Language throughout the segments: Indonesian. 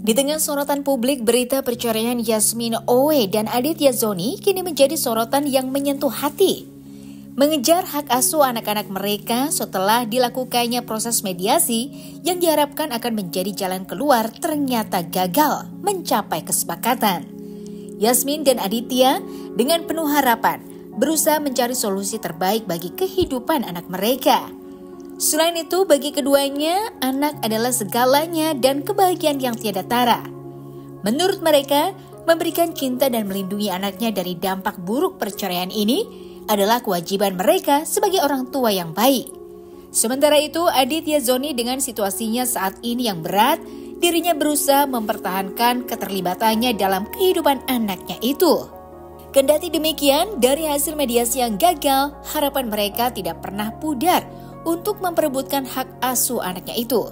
Di tengah sorotan publik, berita perceraian Yasmin Owe dan Aditya Zoni kini menjadi sorotan yang menyentuh hati. Mengejar hak asuh anak-anak mereka setelah dilakukannya proses mediasi yang diharapkan akan menjadi jalan keluar ternyata gagal mencapai kesepakatan. Yasmin dan Aditya dengan penuh harapan berusaha mencari solusi terbaik bagi kehidupan anak mereka. Selain itu, bagi keduanya, anak adalah segalanya dan kebahagiaan yang tiada tara. Menurut mereka, memberikan cinta dan melindungi anaknya dari dampak buruk perceraian ini adalah kewajiban mereka sebagai orang tua yang baik. Sementara itu, Aditya Zoni dengan situasinya saat ini yang berat, dirinya berusaha mempertahankan keterlibatannya dalam kehidupan anaknya itu. Kendati demikian, dari hasil mediasi yang gagal, harapan mereka tidak pernah pudar untuk memperebutkan hak asuh anaknya itu.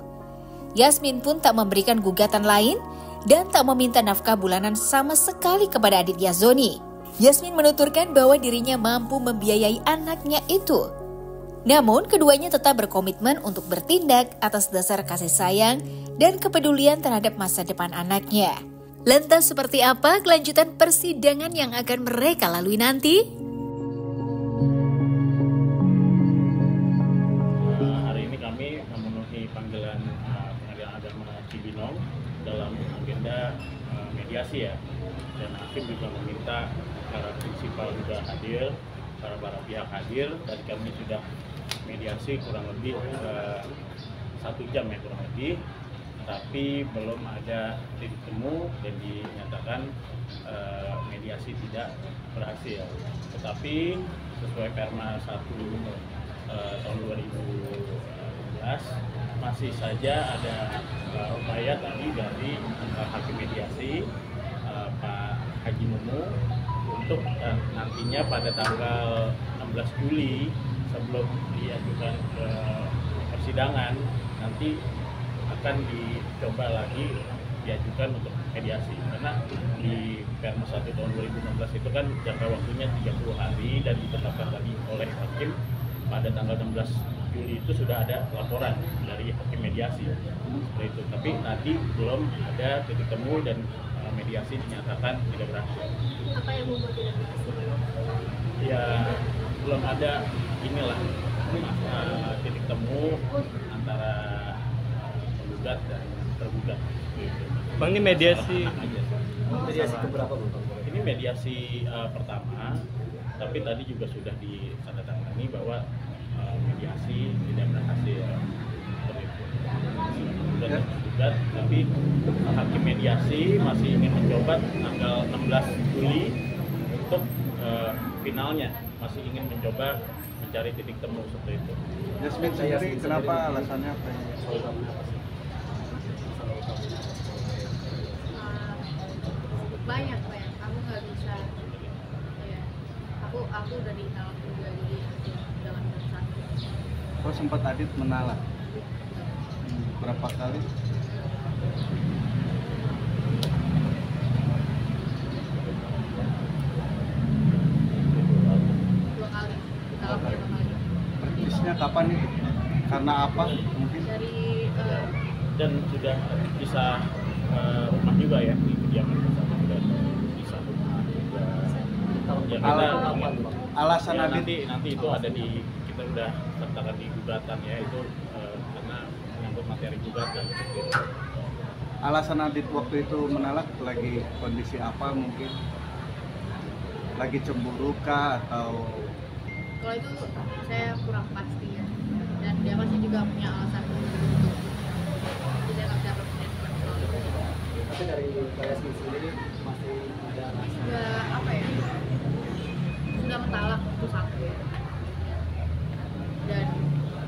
Yasmin pun tak memberikan gugatan lain dan tak meminta nafkah bulanan sama sekali kepada Aditya Zoni. Yasmin menuturkan bahwa dirinya mampu membiayai anaknya itu. Namun, keduanya tetap berkomitmen untuk bertindak atas dasar kasih sayang dan kepedulian terhadap masa depan anaknya. Lantas seperti apa kelanjutan persidangan yang akan mereka lalui nanti? Panggilan Pengadilan Agama Cibinong dalam agenda mediasi ya, dan hakim juga meminta para prinsipal juga hadir, para pihak hadir, dan kami sudah mediasi kurang lebih 1 jam ya kurang lebih, tapi belum ada titik temu dan dinyatakan mediasi tidak berhasil. Tetapi sesuai Perma 1 tahun 2012 masih saja ada upaya tadi dari hakim mediasi Pak Haji Mumu untuk nantinya pada tanggal 16 Juli sebelum diajukan ke persidangan nanti akan dicoba lagi diajukan untuk mediasi, karena di Perma 1 tahun 2016 itu kan jangka waktunya 30 hari dan ditetapkan tadi oleh hakim pada tanggal 16 Juli itu sudah ada laporan dari hakim mediasi seperti itu, tapi tadi belum ada titik temu dan mediasi dinyatakan tidak berhasil. Apa yang membuat tidak berhasil? Ya belum ada inilah titik temu antara penggugat dan tergugat. Bang, ini mediasi keberapa Bang? Ini mediasi pertama, tapi tadi juga sudah ditandatangani bahwa mediasi tidak berhasil seperti itu. Sudah tergugat, tapi hakim mediasi masih ingin mencoba tanggal 16 Juli untuk finalnya, masih ingin mencoba mencari titik temu seperti itu. Yasmin sendiri kenapa alasannya apa? Banyak aku nggak bisa ya, aku udah ditolak juga, jadi jangan bersatu. Kok sempat Adit menolak? Berapa kali? Dua kali, ditolak 2 kali. Persisnya kapan nih? Karena apa? Mungkin Dari Dan sudah bisa rumah juga ya, di kediaman bersama sudah bisa rumah juga. Ya, alasan ya, Adit nanti itu ada di, kita udah sertakan di gugatan ya, itu karena menyangkut materi gugatan gitu. Alasan Adit waktu itu menolak lagi kondisi apa mungkin? Lagi cemburu kah atau? kalau itu saya kurang pasti ya, dan dia pasti juga punya alasan untuk tidak bisa berkomitmen soal itu. Tapi dari Yasmin sendiri masih ada Sudah apa ya? Sudah mentalak itu satu ya. Dan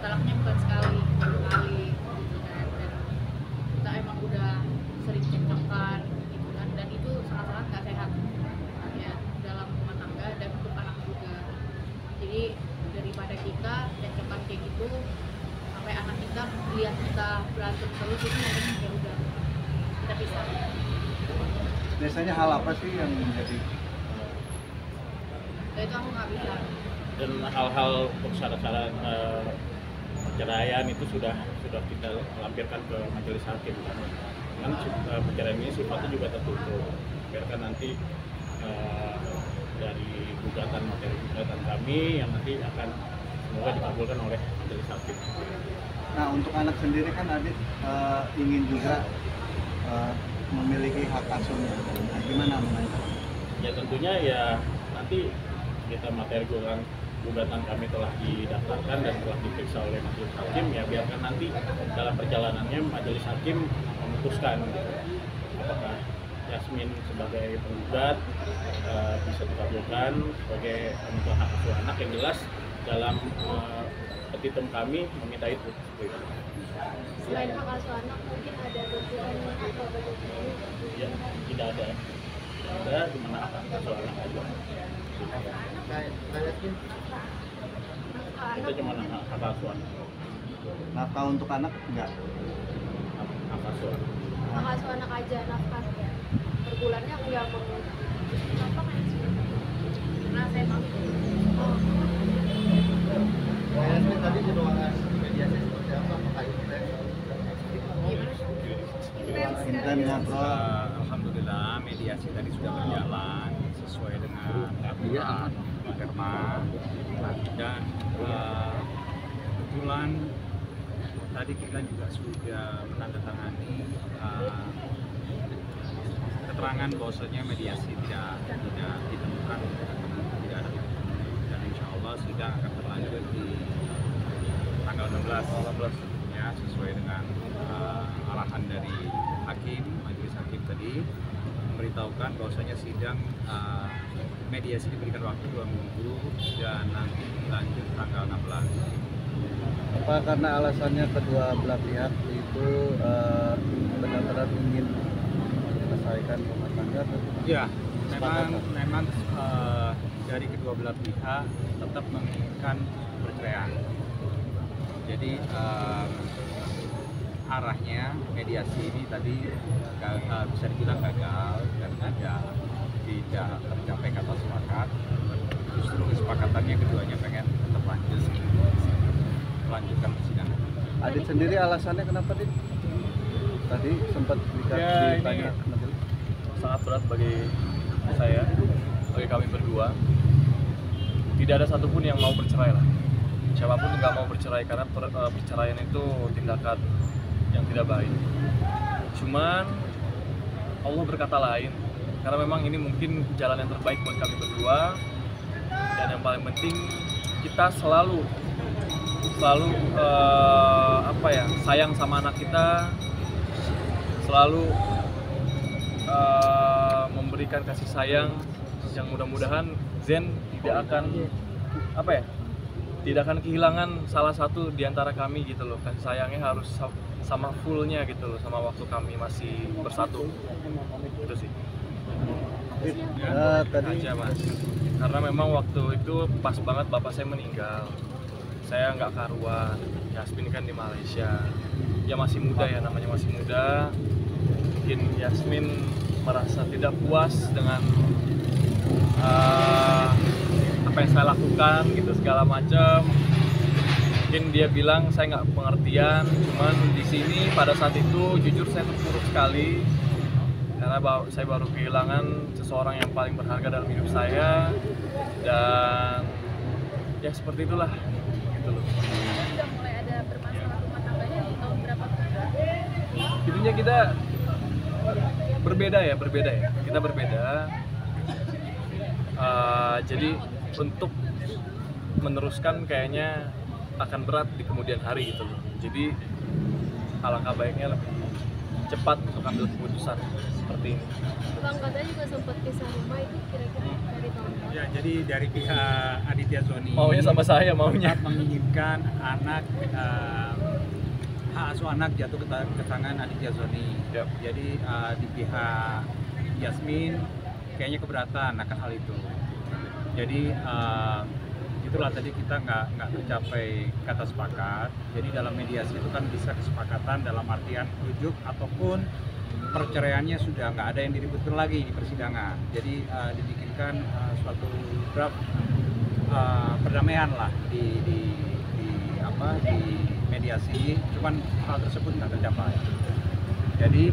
talaknya bukan sekali, 2 kali gitu kan. Dan kita emang udah sering cekcokan gitu kan, dan itu sangat-sangat nggak sehat ya dalam rumah tangga dan untuk anak juga. Jadi daripada kita cekcokan kayak gitu sampai anak kita lihat kita berantem terus, itu mungkin ya udah kita pisah. Biasanya hal apa sih yang menjadi? Ya itu aku nggak bisa. Dan hal-hal untuk syarat-syarat perceraian itu sudah kita lampirkan ke majelis hakim kan. kan perceraian ini sifatnya juga tertutup, biarkan nanti dari materi gugatan kami yang nanti akan semoga dikabulkan oleh majelis hakim. Nah, untuk anak sendiri kan Adit ingin juga memiliki hak asuhnya. Nah, gimana mengenai? Ya tentunya ya nanti kita materi gugatan kami telah didaftarkan dan telah diperiksa oleh majelis hakim, ya biarkan nanti dalam perjalanannya majelis hakim memutuskan apakah Yasmin sebagai penggugat bisa dikabulkan sebagai pemenuh hak asuh anak. Yang jelas dalam petitum kami meminta itu. Selain hak asuh anak, mungkin ada tuntutan atau bagaimana? Ya, tidak ada. Ada di mana hak asuh anak aja. Kita cuma hak asuh anak. Nafkah untuk anak enggak? Hak asuh anak. Hak asuh anak aja, nafkah per bulannya nggak mau. Kenapa kan? Karena saya mampu. Yasmin tadi di ruangan mediasi seperti apa? Apakah intens? Intens ngobrol. Alhamdulillah mediasi tadi sudah berjalan sesuai dengan aturan Perma, dan kebetulan tadi kita juga sudah menandatangani keterangan bahwasanya mediasi tidak ditemukan, tidak ada, dan insya Allah sidang akan berlanjut di tanggal 16 ya, sesuai dengan arahan dari hakim, majelis hakim tadi memberitahukan bahwasanya sidang mediasi diberikan waktu 2 minggu dan nanti lanjut tanggal 16. Apa karena alasannya kedua belah pihak itu benar-benar ingin menyelesaikan rumah tangga? Ya, memang dari kedua belah pihak tetap menginginkan perceraian. Jadi arahnya mediasi ini tadi bisa dibilang gagal dan tidak tercapai kata sepakat. Justru kesepakatannya keduanya pengen tetap melanjutkan persidangan. Adit sendiri alasannya kenapa, Dit? Tadi sempat ditanya ke majelis. Sangat berat bagi saya, bagi kami berdua. Tidak ada satupun yang mau bercerai lah. Siapapun nggak mau bercerai karena perceraian itu tindakan yang tidak baik. Cuman Allah berkata lain, karena memang ini mungkin jalan yang terbaik buat kami berdua. Dan yang paling penting kita selalu sayang sama anak kita, selalu memberikan kasih sayang yang mudah-mudahan Zen tidak akan kehilangan salah satu di antara kami gitu loh. Kasih sayangnya harus sama fullnya gitu loh, sama waktu kami masih bersatu. Itu sih. Tadi Aja mas. Karena memang waktu itu pas banget bapak saya meninggal. Saya nggak karuan. Yasmin kan di Malaysia. Ya masih muda ya, namanya masih muda. Mungkin Yasmin merasa tidak puas dengan apa yang saya lakukan gitu, segala macam. Mungkin dia bilang saya nggak pengertian. Cuman di sini pada saat itu jujur saya terpuruk sekali karena saya baru kehilangan seseorang yang paling berharga dalam hidup saya, dan ya seperti itulah gitu loh. Sudah mulai ada bermasalah rumah tangganya di tahun berapa? Intinya kita berbeda ya, kita berbeda. Jadi untuk meneruskan kayaknya akan berat di kemudian hari gitu loh. Jadi alangkah baiknya lebih cepat untuk ambil keputusan seperti ini. Bang, katanya juga sempat pisah rumah, itu kira-kira dari tahun berapa? Ya, jadi dari pihak Aditya Zoni Maunya sama saya, maunya tetap menginginkan hak asuh anak jatuh ke tangan Aditya Zoni. Yep. Jadi di pihak Yasmin kayaknya keberatan akan hal itu. Jadi itulah tadi kita nggak tercapai kata sepakat. Jadi dalam mediasi itu kan bisa kesepakatan dalam artian rujuk ataupun perceraiannya sudah nggak ada yang diributkan lagi di persidangan. Jadi dibikinkan suatu draft perdamaian lah di mediasi. Cuman hal tersebut nggak tercapai. Jadi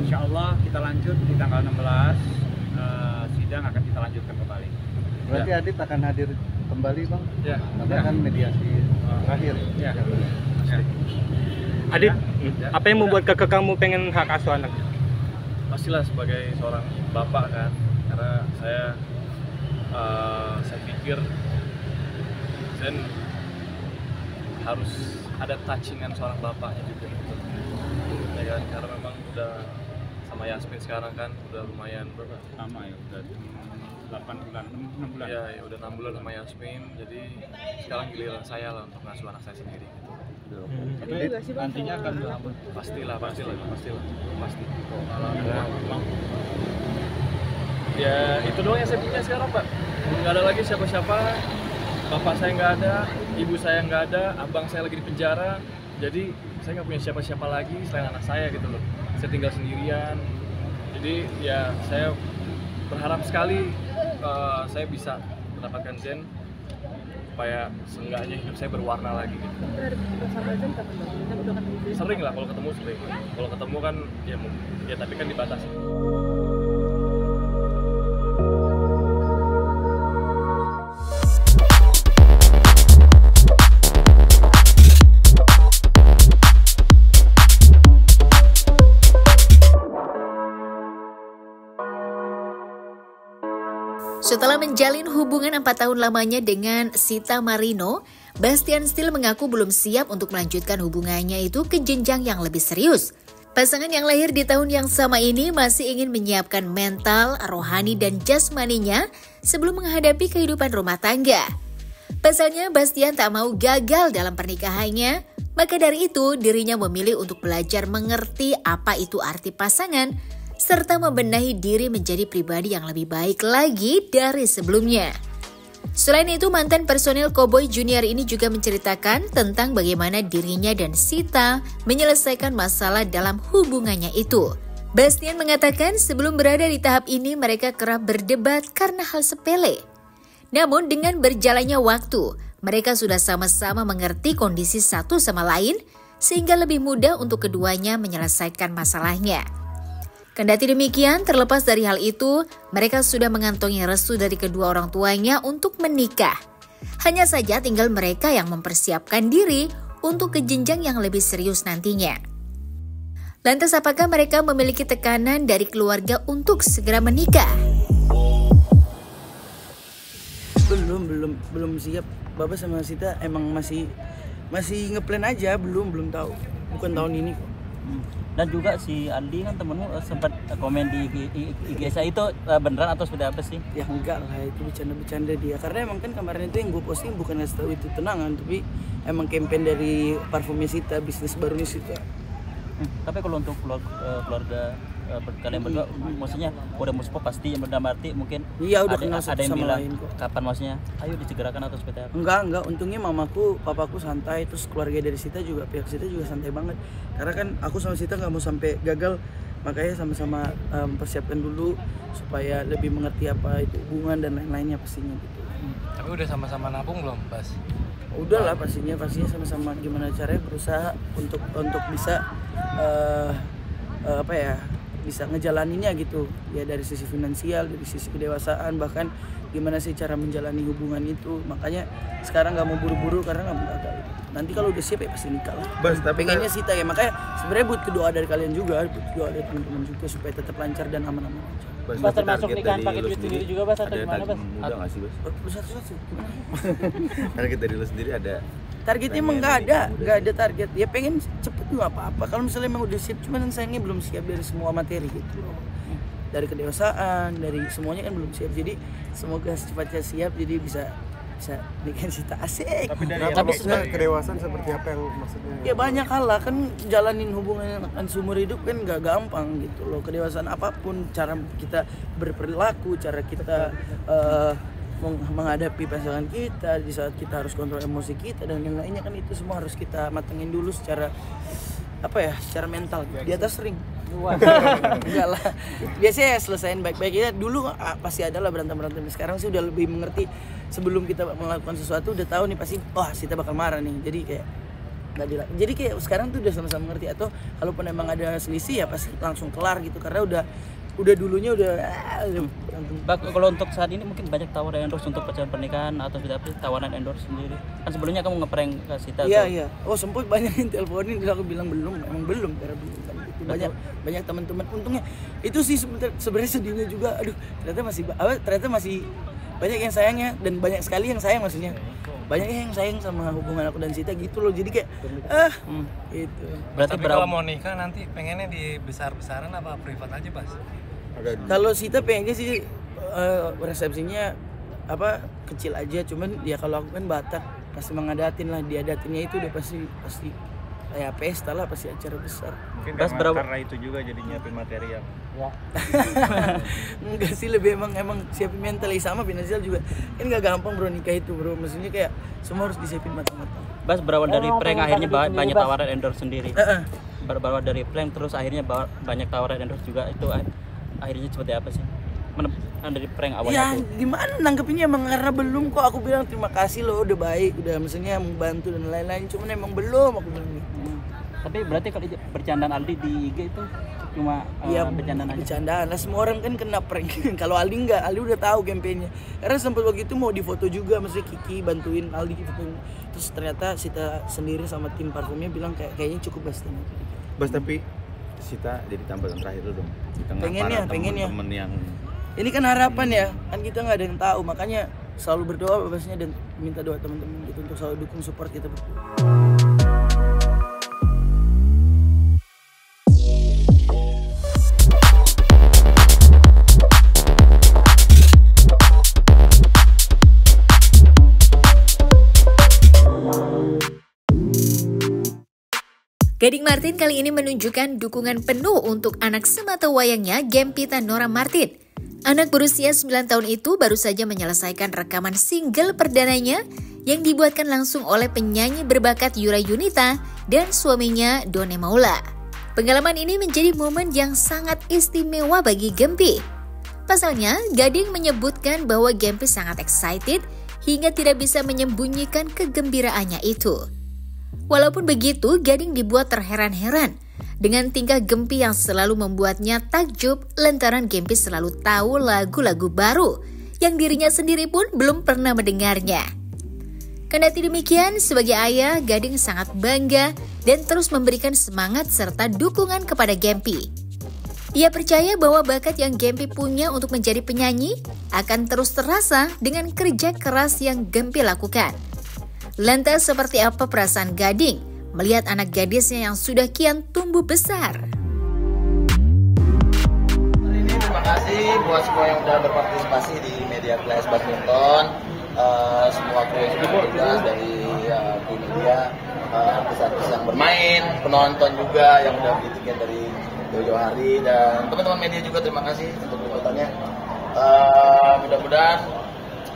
insya Allah kita lanjut di tanggal 16, sidang akan kita lanjutkan kembali. Berarti Adit akan hadir kembali Bang? Ya. Karena kan mediasi terakhir. Ya. Adit, apa yang membuat kakak kamu pengen hak asuh anak? Pastilah sebagai seorang bapak kan, karena saya pikir Zen harus ada touchingan seorang bapaknya juga gitu. Ya kan, karena memang udah sama Yasmin sekarang kan udah lumayan berapa? Lama ya, udah 8 bulan, 6 bulan. Ya, udah 6 bulan sama Yasmin, jadi sekarang giliran saya lah untuk ngasuh anak saya sendiri gitu. Tapi nantinya akan pastilah. Pasti. Ya itu doang yang saya punya sekarang Pak. Nggak ada lagi siapa-siapa. Bapak saya nggak ada, ibu saya nggak ada, abang saya lagi di penjara. Jadi saya nggak punya siapa-siapa lagi selain anak saya gitu loh. Saya tinggal sendirian. Jadi ya saya berharap sekali saya bisa mendapatkan Zen supaya seenggaknya hidup saya berwarna lagi gitu. Sering lah kalau ketemu sering. Kalau ketemu kan ya tapi kan dibatasi. Setelah menjalin hubungan 4 tahun lamanya dengan Sita Marino, Bastian Steele mengaku belum siap untuk melanjutkan hubungannya itu ke jenjang yang lebih serius. Pasangan yang lahir di tahun yang sama ini masih ingin menyiapkan mental, rohani, dan jasmaninya sebelum menghadapi kehidupan rumah tangga. Pasalnya, Bastian tak mau gagal dalam pernikahannya, maka dari itu dirinya memilih untuk belajar mengerti apa itu arti pasangan, serta membenahi diri menjadi pribadi yang lebih baik lagi dari sebelumnya. Selain itu, mantan personil Cowboy Junior ini juga menceritakan tentang bagaimana dirinya dan Sita menyelesaikan masalah dalam hubungannya itu. Bastian mengatakan sebelum berada di tahap ini mereka kerap berdebat karena hal sepele. Namun dengan berjalannya waktu, mereka sudah sama-sama mengerti kondisi satu sama lain sehingga lebih mudah untuk keduanya menyelesaikan masalahnya. Kendati demikian, terlepas dari hal itu, mereka sudah mengantongi restu dari kedua orang tuanya untuk menikah. Hanya saja tinggal mereka yang mempersiapkan diri untuk ke jenjang yang lebih serius nantinya. Lantas apakah mereka memiliki tekanan dari keluarga untuk segera menikah? Belum siap. Bapak sama Sita emang masih ngeplan aja, belum tahu. Bukan tahun ini kok. Dan juga si Andi kan temenmu sempat komen di IG saya itu beneran atau sudah apa sih? Ya enggak lah, itu bercanda dia. Karena emang kan kemarin itu yang gue posting bukan ngasih tahu itu tenangan, tapi emang campaign dari parfumnya Sita, bisnis barunya Sita. Tapi kalau untuk keluarga kalian berdua, maksudnya udah muspok pasti yang berdamai arti mungkin. Iya udah kenal ada yang sama bilang lain kok. Kapan maksudnya? Ayo disegerakan atau seperti apa? Enggak. Untungnya mamaku, papaku santai, terus keluarga dari Sita juga, pihak Sita juga santai banget. Karena kan aku sama Sita nggak mau sampai gagal, makanya sama-sama mempersiapkan dulu supaya lebih mengerti apa itu hubungan dan lain-lainnya pastinya gitu. Tapi udah sama-sama nabung belum, Bas? Udah lah pastinya sama-sama gimana caranya berusaha untuk bisa bisa ngejalaninnya gitu ya, dari sisi finansial, dari sisi kedewasaan, bahkan gimana sih cara menjalani hubungan itu. Makanya sekarang nggak mau buru-buru karena nggak mau gagal. Nanti kalau udah siap ya pasti nikah lah. Bas, tapi pengennya Sita ya, makanya sebenarnya butuh doa dari kalian juga, butuh doa dari teman-teman juga supaya tetap lancar dan aman-aman aja. Bas termasuk nikahan pakai duit sendiri juga, Bas, atau gimana, Bas? Muda nggak sih, Bas? Satu-satu gimana? Target dari lo sendiri ada? Targetnya emang nggak ada target. Ya pengen cepet juga apa-apa. Kalau misalnya emang udah siap, cuman sayangnya belum siap dari semua materi gitu. Dari kedewasaan, dari semuanya kan belum siap. Jadi semoga secepatnya siap, jadi bisa bikin Sita asik. Tapi sebenarnya kedewasaan seperti apa yang maksudnya? Ya banyak hal lah, kan jalanin hubungan seumur hidup kan nggak gampang gitu loh. Kedewasaan apapun, cara kita berperilaku, cara kita menghadapi pasangan kita di saat kita harus kontrol emosi kita dan yang lainnya, kan itu semua harus kita matengin dulu secara secara mental di atas ring. Enggak lah, biasanya selesain baik-baik ya. Dulu pasti ada lah berantem, sekarang sih udah lebih mengerti. Sebelum kita melakukan sesuatu udah tahu nih pasti Sita bakal marah nih, jadi kayak Jadi kayak sekarang tuh udah sama-sama ngerti, atau kalaupun emang ada selisih ya pasti langsung kelar gitu, karena udah dulunya udah Kalau untuk saat ini mungkin banyak tawaran endorse untuk pacaran pernikahan atau tidak, tawaran endorse sendiri. Kan sebelumnya kamu ngeprank ke Sita. Iya. Oh, sempat banyak yang teleponin, aku bilang belum, emang belum karena belum. Banyak teman-teman, untungnya itu sih sebenarnya sedihnya juga. Aduh, ternyata masih banyak yang sayangnya, dan banyak sekali yang sayang, maksudnya banyak yang sayang sama hubungan aku dan Sita gitu loh. Jadi kayak gitu. Berarti kalau mau nikah nanti pengennya di besar-besaran apa privat aja, Bas? Kalau Sita pengennya sih resepsinya kecil aja, cuman ya kalau aku kan Batak pasti mengadatin lah, diadatinnya itu udah pasti kayak pesta lah, pasti acara besar. Mungkin karena itu juga jadi nyiapin materi yang enggak sih, lebih emang siapin mental sama finansial juga kan nggak gampang bro, nikah itu bro, maksudnya kayak semua harus disiapin matang-matang. Bas, berawal dari prank akhirnya banyak tawaran endorse sendiri. Berawal dari prank terus akhirnya banyak tawaran endorse juga, itu akhirnya seperti apa sih? Dari prank awalnya ya gimana nanggepinnya, emang karena belum kok, aku bilang terima kasih loh udah baik, udah maksudnya membantu dan lain-lain, cuman emang belum aku bilang gitu. Tapi berarti kalau bercandaan Aldi di IG itu cuma bercandaan aja? Bercandaan lah, semua orang kan kena prank. Kalau Aldi enggak, Aldi udah tahu campaignnya, karena sempat waktu itu mau difoto juga, maksudnya Kiki bantuin Aldi fotoin, terus ternyata Sita sendiri sama tim parfumnya bilang kayaknya cukup Bas. Tapi Sita jadi tambahan terakhir dulu dong, di tengah pengennya temen yang ini kan harapan ya, kan kita nggak ada yang tahu, makanya selalu berdoa Basnya, dan minta doa teman-teman gitu untuk selalu dukung support kita berdua. Gading Martin kali ini menunjukkan dukungan penuh untuk anak sematawayangnya, Gempita Nora Martin. Anak berusia 9 tahun itu baru saja menyelesaikan rekaman single perdananya yang dibuatkan langsung oleh penyanyi berbakat Yura Yunita dan suaminya Done Maula. Pengalaman ini menjadi momen yang sangat istimewa bagi Gempi. Pasalnya, Gading menyebutkan bahwa Gempi sangat excited hingga tidak bisa menyembunyikan kegembiraannya itu. Walaupun begitu, Gading dibuat terheran-heran dengan tingkah Gempi yang selalu membuatnya takjub lantaran Gempi selalu tahu lagu-lagu baru yang dirinya sendiri pun belum pernah mendengarnya. Kendati demikian, sebagai ayah, Gading sangat bangga dan terus memberikan semangat serta dukungan kepada Gempi. Ia percaya bahwa bakat yang Gempi punya untuk menjadi penyanyi akan terus terasa dengan kerja keras yang Gempi lakukan. Lantas seperti apa perasaan Gading melihat anak gadisnya yang sudah kian tumbuh besar? Hari ini terima kasih buat semua yang sudah berpartisipasi di Media Class Badminton, semua kru yang sudah bertugas dari di media, artis-artis yang bermain, penonton juga yang sudah beli tiket dari jauh-jauh hari, dan teman-teman media juga terima kasih untuk liputannya. Mudah-mudahan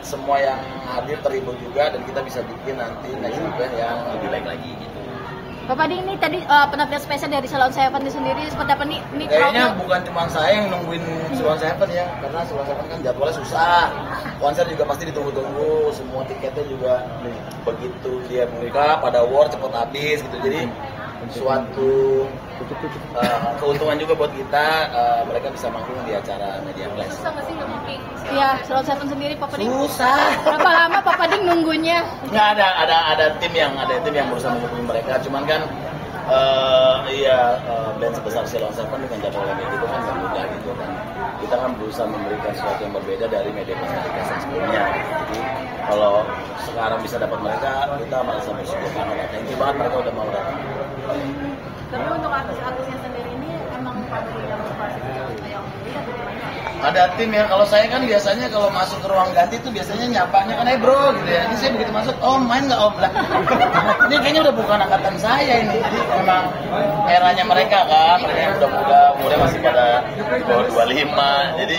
semua yang hadir terhibur juga, dan kita bisa bikin nanti next event yang lebih baik lagi gitu. Bapak Ding, ini tadi penampilan spesial dari Salon Seven sendiri seperti apa nih? Kayaknya bukan cuma saya yang nungguin Salon Seven ya, karena Salon Seven kan jadwalnya susah. Konser juga pasti ditunggu-tunggu, semua tiketnya juga begitu dia buka pada war cepet habis gitu. Jadi suatu keuntungan juga buat kita, mereka bisa manggung di acara Media Class. Susah nggak sih nge-booking? Iya, Salon Seven sendiri Papa Ding. Susah. Berapa lama Papa Ding nunggunya? Nggak ada tim yang berusaha menghubungi mereka. Cuman kan band sebesar Salon Seven dengan jadwal yang gitu kan nggak mudah gitu kan. Kita kan berusaha memberikan sesuatu yang berbeda dari Media Class yang sebelumnya. Jadi kalau sekarang bisa dapat mereka, kita merasa bersyukur banget. Thank you banget mereka udah mau datang. Tapi untuk artis-artisnya sendiri ini emang pada yang berpartisipasi yang ada tim ya. Kalau saya kan biasanya kalau masuk ke ruang ganti tuh biasanya nyapanya kan bro gitu ya. Ini saya begitu masuk, om main nggak om lah. Ini kayaknya udah bukan angkatan saya ini. Jadi memang eranya mereka kan, mereka yang udah muda masih pada di bawah 25. Jadi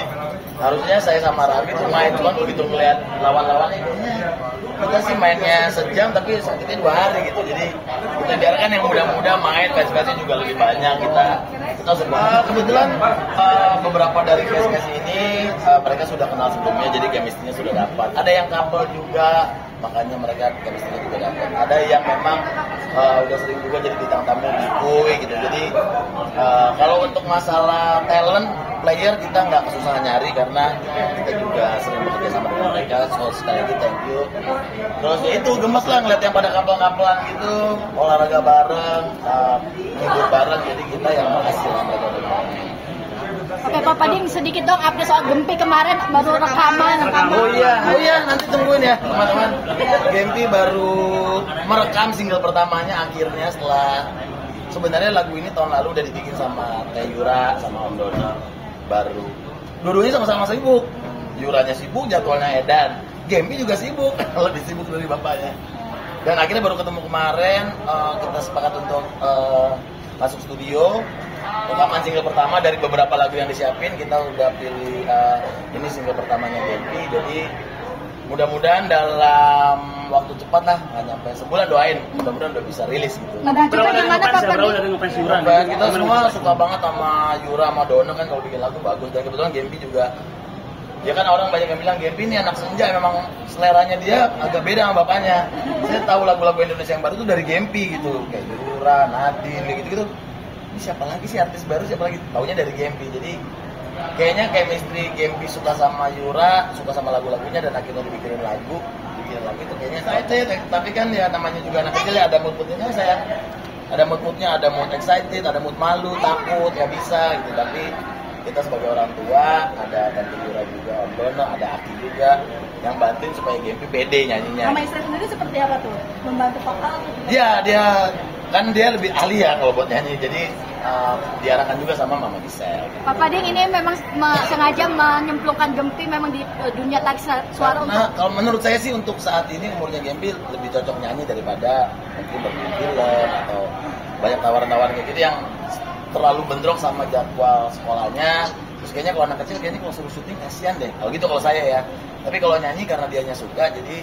harusnya saya sama Rabi tuh main, cuman begitu melihat lawan-lawannya kita sih mainnya sejam tapi sakitnya 2 hari gitu. Jadi kita biarkan yang muda-muda main, batch-batchnya juga lebih banyak. Kita kebetulan beberapa dari case-case ini mereka sudah kenal sebelumnya, jadi chemistry-nya sudah dapat. Ada yang couple juga, makanya mereka chemistry juga dapat. Ada yang memang udah sering juga jadi bintang tamu di Kui gitu. Jadi kalau untuk masalah talent player kita nggak kesusahan nyari karena kita juga sering bekerja sama dengan mereka. So sekali lagi thank you. Terus ya itu gemes lah ngeliat yang pada kampel-kampelan gitu, olahraga bareng, ngibur bareng. Jadi kita yang makasih lah mereka. Oke, Pak Pading sedikit dong update soal Gempi kemarin baru rekaman. Oh iya, nanti tungguin ya teman-teman. Gempi baru merekam single pertamanya akhirnya setelah sebenarnya lagu ini tahun lalu udah dibikin sama Teh Yura sama Om Dono baru. Dua-duanya sama-sama sibuk. Yuranya sibuk, jadwalnya edan. Gempi juga sibuk, lebih sibuk dari bapaknya. Dan akhirnya baru ketemu kemarin, kita sepakat untuk masuk studio. Rekaman single pertama dari beberapa lagu yang disiapin, kita udah pilih ini single pertamanya Gempi. Jadi mudah-mudahan dalam waktu cepat lah, nggak nyampe sebulan, doain mudah-mudahan udah bisa rilis gitu. Kita semua suka banget sama Yura sama Dono kan kalau bikin lagu bagus, dan kebetulan Gempi juga. Ya kan orang banyak yang bilang Gempi ini anak senja, memang seleranya dia agak beda sama bapaknya. Saya tahu lagu-lagu Indonesia yang baru itu dari Gempi gitu, kayak Yura, Nadine, kayak gitu-gitu. Ini siapa lagi sih artis baru, siapa lagi? Taunya dari Gempi. Jadi kayaknya chemistry Gempi suka sama Yura, suka sama lagu-lagunya, dan akhirnya dibikinin lagu itu kayaknya excited. Tapi kan ya namanya juga anak kecil ya, ada mood-moodnya saya. Ada mood-moodnya, ada mood excited, ada mood malu, takut, ya bisa gitu. Tapi kita sebagai orang tua, ada bantu Yura juga, Om Dono, ada Aki juga yang bantuin supaya Gempi pede nyanyinya. Sama istri sendiri seperti apa tuh? Membantu vokal? Iya, dia lebih ahli ya kalau buat nyanyi, jadi diarahkan juga sama Mama Gisel. Pak Pading ini memang sengaja menyemplungkan Gempi memang di dunia tarik suara. Nah, kalau menurut saya sih untuk saat ini umurnya Gempi lebih cocok nyanyi daripada mungkin berbikin film atau banyak tawaran-tawaran kayak gitu yang terlalu bentrok sama jadwal sekolahnya. Terus kayaknya kalau anak kecil kayaknya kalau suruh syuting kasihan deh. Kalau gitu kalau saya ya. Tapi kalau nyanyi karena dianya suka, jadi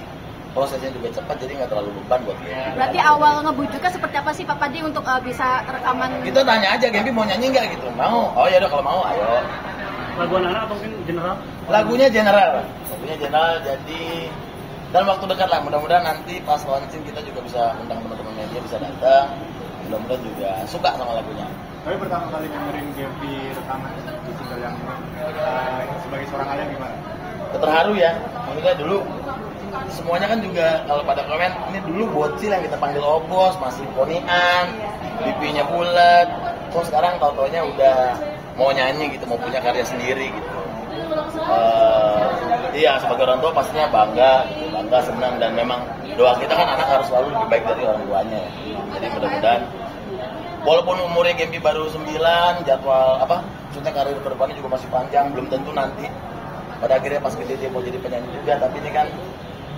prosesnya juga cepat, jadi nggak terlalu beban buat dia. Berarti awal ngebujuknya seperti apa sih Pak Pading untuk bisa rekaman? Kita tanya aja Gempi mau nyanyi nggak gitu. Mau? Oh ya udah kalau mau ayo. Lagu anak-anak atau mungkin general? Lagunya general, jadi dalam waktu dekat lah. Mudah-mudahan nanti pas launching kita juga bisa undang teman-teman media bisa datang. Mudah-mudahan juga suka sama lagunya. Tapi pertama kali dengerin Gempi rekaman di single yang sebagai seorang ayah gimana? Terharu ya, maksudnya dulu semuanya kan juga kalau pada komen ini dulu bocil yang kita panggil obos, masih ponian, pipinya bulat, kok sekarang tau-taunya udah mau nyanyi gitu, mau punya karya sendiri gitu. Iya, sebagai orang tua pastinya bangga, senang, dan memang doa kita kan anak harus selalu lebih baik dari orang tuanya ya. Jadi mudah-mudahan walaupun umurnya Gempi baru 9, jadwal maksudnya karir ke depannya juga masih panjang, belum tentu nanti pada akhirnya pas gede dia mau jadi penyanyi juga, tapi ini kan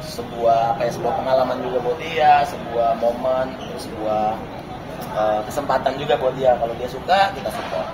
sebuah pengalaman juga buat dia, sebuah momen, sebuah kesempatan juga buat dia. Kalau dia suka, kita support.